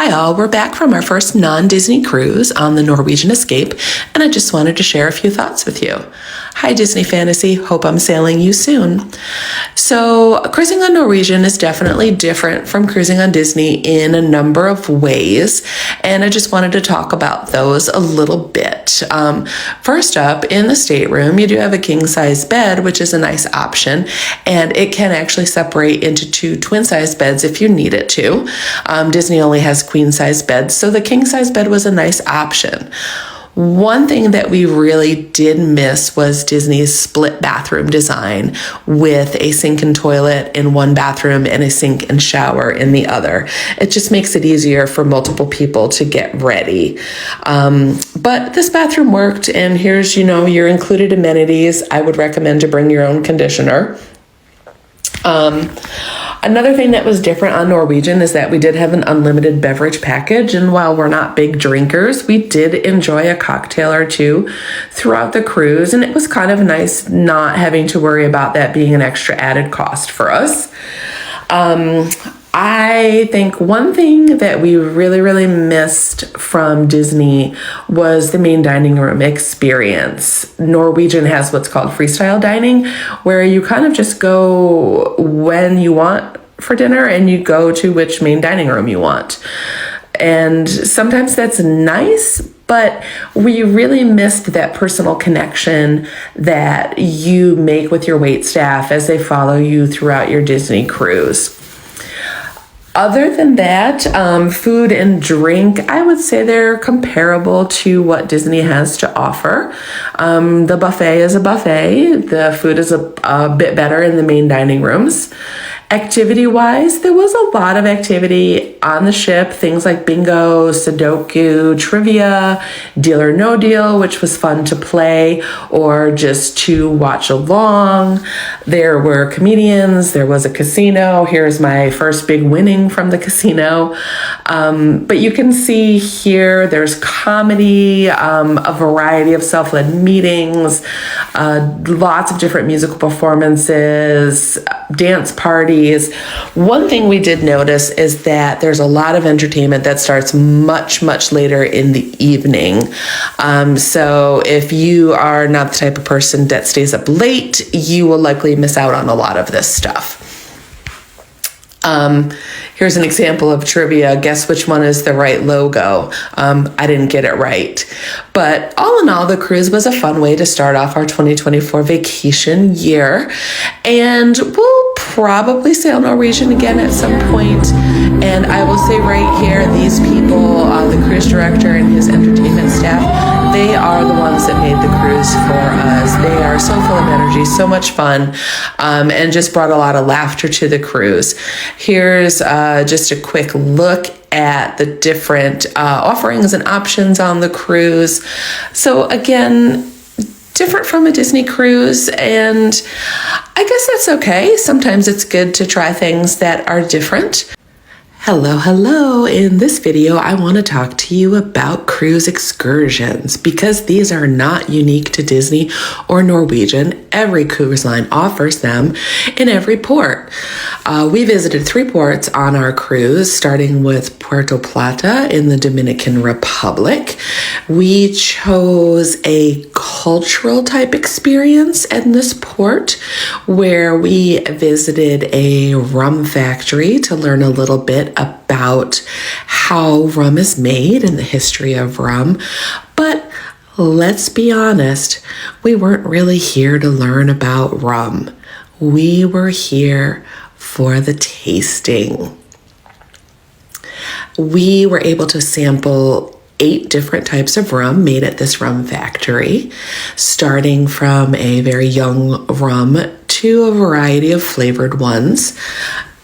Hi all, we're back from our first non-Disney cruise on the Norwegian Escape, and I just wanted to share a few thoughts with you. Hi Disney Fantasy, hope I'm sailing you soon. So cruising on Norwegian is definitely different from cruising on Disney in a number of ways, and I just wanted to talk about those a little bit. First up, in the stateroom, you do have a king-size bed, which is a nice option, and it can actually separate into two twin-size beds if you need it to. Disney only has queen-size beds, so the king-size bed was a nice option. One thing that we really did miss was Disney's split bathroom design with a sink and toilet in one bathroom and a sink and shower in the other. It just makes it easier for multiple people to get ready. But this bathroom worked, and here's, your included amenities. I would recommend to bring your own conditioner. Another thing that was different on Norwegian is that we did have an unlimited beverage package, and while we're not big drinkers, we did enjoy a cocktail or two throughout the cruise, and it was kind of nice not having to worry about that being an extra added cost for us. I think one thing that we really missed from Disney was the main dining room experience. Norwegian has what's called freestyle dining, where you kind of just go when you want for dinner and you go to which main dining room you want. And sometimes that's nice, but we really missed that personal connection that you make with your wait staff as they follow you throughout your Disney cruise. Other than that, food and drink, I would say they're comparable to what Disney has to offer. The buffet is a buffet. The food is a bit better in the main dining rooms. Activity-wise, there was a lot of activity on the ship, things like bingo, Sudoku, trivia, Deal or No Deal, which was fun to play or just to watch along. There were comedians, there was a casino. Here's my first big winning from the casino. But you can see here there's comedy, a variety of self-led meetings, lots of different musical performances, dance parties. One thing we did notice is that there's a lot of entertainment that starts much later in the evening. So if you are not the type of person that stays up late, you will likely miss out on a lot of this stuff. Here's an example of trivia. Guess which one is the right logo? I didn't get it right. But all in all, the cruise was a fun way to start off our 2024 vacation year. And we'll probably sail Norwegian again at some point. And I will say right here, these people, the cruise director and his entertainment staff, they are the ones that made the cruise for us. They are so full of energy, so much fun, and just brought a lot of laughter to the cruise. Here's just a quick look at the different offerings and options on the cruise. So again, different from a Disney cruise, and I guess that's okay. Sometimes it's good to try things that are different. Hello. In this video, I want to talk to you about cruise excursions because these are not unique to Disney or Norwegian. Every cruise line offers them in every port. We visited 3 ports on our cruise, starting with Puerto Plata in the Dominican Republic. We chose a cultural type experience in this port where we visited a rum factory to learn a little bit about how rum is made and the history of rum. But let's be honest, we weren't really here to learn about rum. We were here for the tasting. We were able to sample 8 different types of rum made at this rum factory, starting from a very young rum to a variety of flavored ones.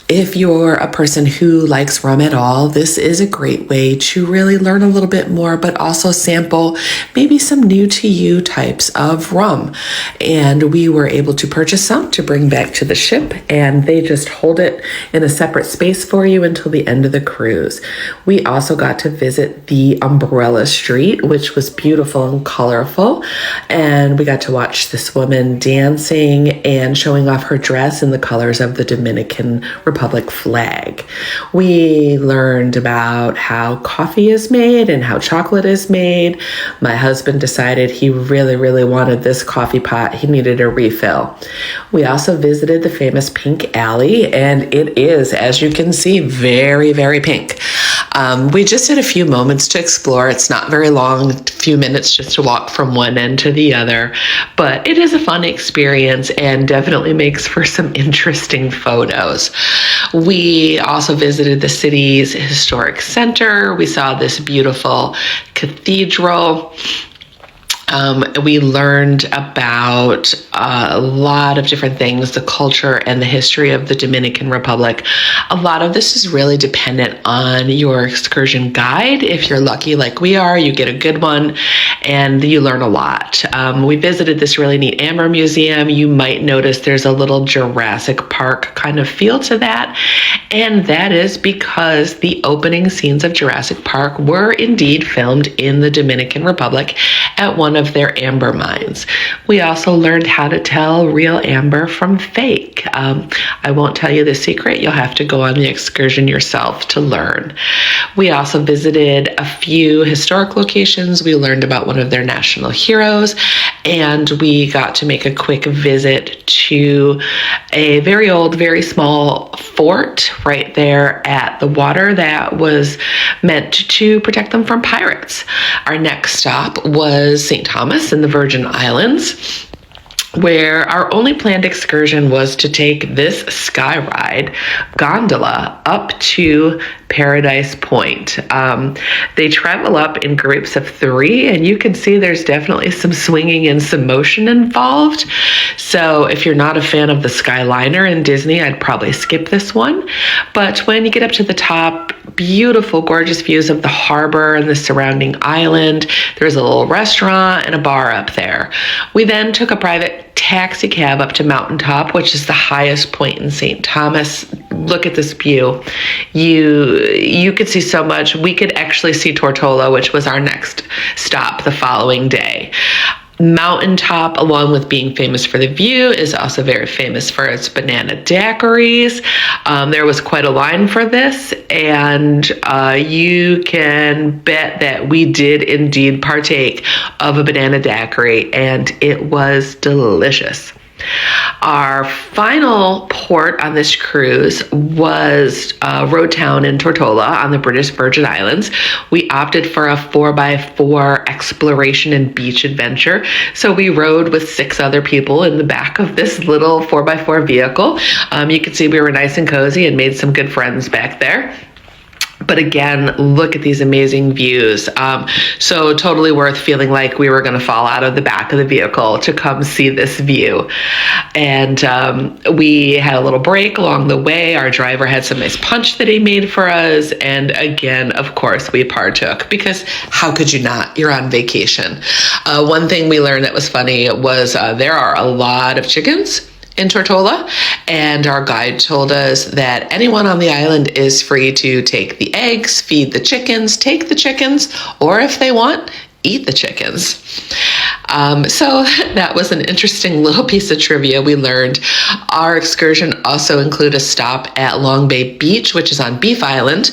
If you're a person who likes rum at all, this is a great way to really learn a little bit more, but also sample maybe some new to you types of rum. And we were able to purchase some to bring back to the ship, and they just hold it in a separate space for you until the end of the cruise. We also got to visit the Umbrella Street, which was beautiful and colorful. And we got to watch this woman dancing and showing off her dress in the colors of the Dominican Republic. Republic flag. We learned about how coffee is made and how chocolate is made. My husband decided he really, really wanted this coffee pot. He needed a refill. We also visited the famous Pink Alley, and it is, as you can see, very, very pink. We just had a few moments to explore. It's not very long, a few minutes just to walk from one end to the other, but it is a fun experience and definitely makes for some interesting photos. We also visited the city's historic center. We saw this beautiful cathedral. We learned about a lot of different things, the culture and the history of the Dominican Republic. A lot of this is really dependent on your excursion guide. If you're lucky like we are, you get a good one and you learn a lot. We visited this really neat amber museum. You might notice there's a little Jurassic Park kind of feel to that. And that is because the opening scenes of Jurassic Park were indeed filmed in the Dominican Republic at one of their amber mines. We also learned how to tell real amber from fake. I won't tell you the secret. You'll have to go on the excursion yourself to learn. We also visited a few historic locations. We learned about one of their national heroes, and we got to make a quick visit to a very old, very small fort right there at the water that was meant to protect them from pirates. Our next stop was St. Thomas in the Virgin Islands, where our only planned excursion was to take this sky ride gondola up to Paradise Point. They travel up in groups of 3, and you can see there's definitely some swinging and some motion involved. So if you're not a fan of the Skyliner in Disney, I'd probably skip this one. But when you get up to the top, beautiful, gorgeous views of the harbor and the surrounding island. There's a little restaurant and a bar up there. We then took a private taxi cab up to Mountaintop, which is the highest point in St. Thomas. Look at this view. You could see so much. We could actually see Tortola, which was our next stop the following day. Mountaintop, along with being famous for the view, is also very famous for its banana daiquiris. There was quite a line for this, and you can bet that we did indeed partake of a banana daiquiri, and it was delicious. Our final port on this cruise was Road Town in Tortola on the British Virgin Islands. We opted for a 4x4 exploration and beach adventure. So we rode with 6 other people in the back of this little 4x4 vehicle. You can see we were nice and cozy and made some good friends back there. But again, look at these amazing views. So totally worth feeling like we were going to fall out of the back of the vehicle to come see this view. And we had a little break along the way. Our driver had some nice punch that he made for us. And again, of course, we partook because how could you not? You're on vacation. One thing we learned that was funny was there are a lot of chickens in Tortola, and our guide told us that anyone on the island is free to take the eggs, feed the chickens, take the chickens, or if they want, eat the chickens. So that was an interesting little piece of trivia we learned. Our excursion also included a stop at Long Bay Beach, which is on Beef Island.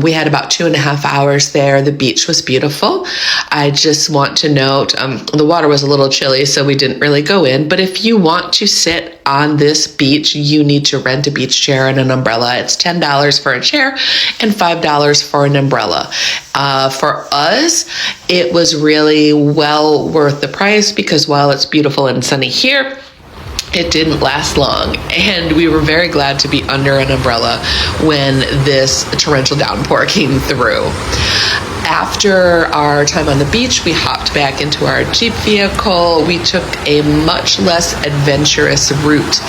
We had about 2.5 hours there. The beach was beautiful. I just want to note, the water was a little chilly, so we didn't really go in. But if you want to sit on this beach, you need to rent a beach chair and an umbrella. It's $10 for a chair and $5 for an umbrella. For us, it was really well worth the price because while it's beautiful and sunny here, it didn't last long, and we were very glad to be under an umbrella when this torrential downpour came through. After our time on the beach, we hopped back into our Jeep vehicle. We took a much less adventurous route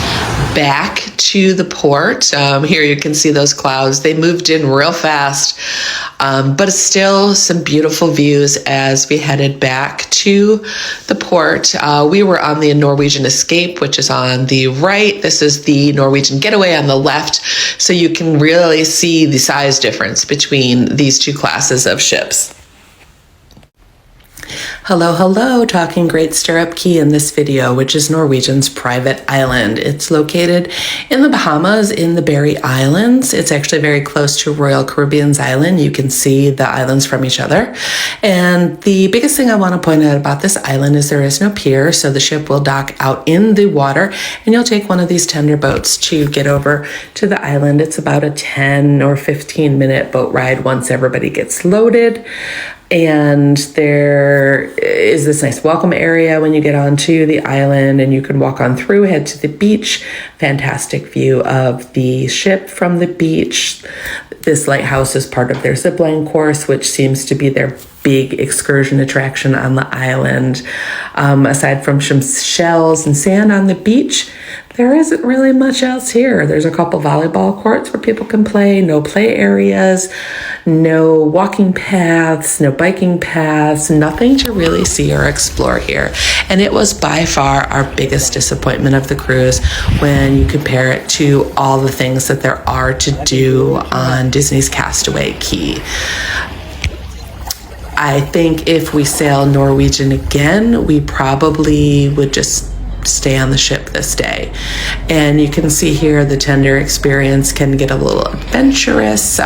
back to the port. Here you can see those clouds. They moved in real fast, but still some beautiful views as we headed back to the port. We were on the Norwegian Escape, which is on the right. This is the Norwegian Getaway on the left. So you can really see the size difference between these two classes of ships. Hello, hello, talking Great Stirrup Cay in this video, which is Norwegian's private island. It's located in the Bahamas in the Berry Islands. It's actually very close to Royal Caribbean's island. You can see the islands from each other. And the biggest thing I want to point out about this island is there is no pier, so the ship will dock out in the water, and you'll take one of these tender boats to get over to the island. It's about a 10 or 15 minute boat ride once everybody gets loaded. And there is this nice welcome area when you get onto the island, and you can walk on through, head to the beach. Fantastic view of the ship from the beach. This lighthouse is part of their zipline course, which seems to be their big excursion attraction on the island. Aside from some shells and sand on the beach, there isn't really much else here. There's a couple volleyball courts where people can play, no play areas, no walking paths, no biking paths, nothing to really see or explore here. And it was by far our biggest disappointment of the cruise when you compare it to all the things that there are to do on Disney's Castaway Cay. I think if we sail Norwegian again, we probably would just stay on the ship this day. And you can see here the tender experience can get a little adventurous.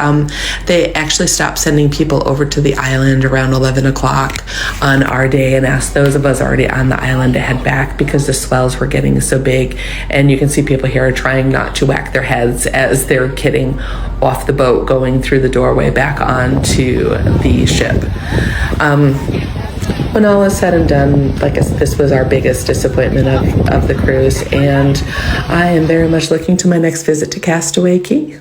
They actually stopped sending people over to the island around 11 o'clock on our day and asked those of us already on the island to head back because the swells were getting so big. And you can see people here trying not to whack their heads as they're getting off the boat, going through the doorway back onto the ship. When all is said and done, like I said, this was our biggest disappointment of the cruise, and I am very much looking to my next visit to Castaway Cay.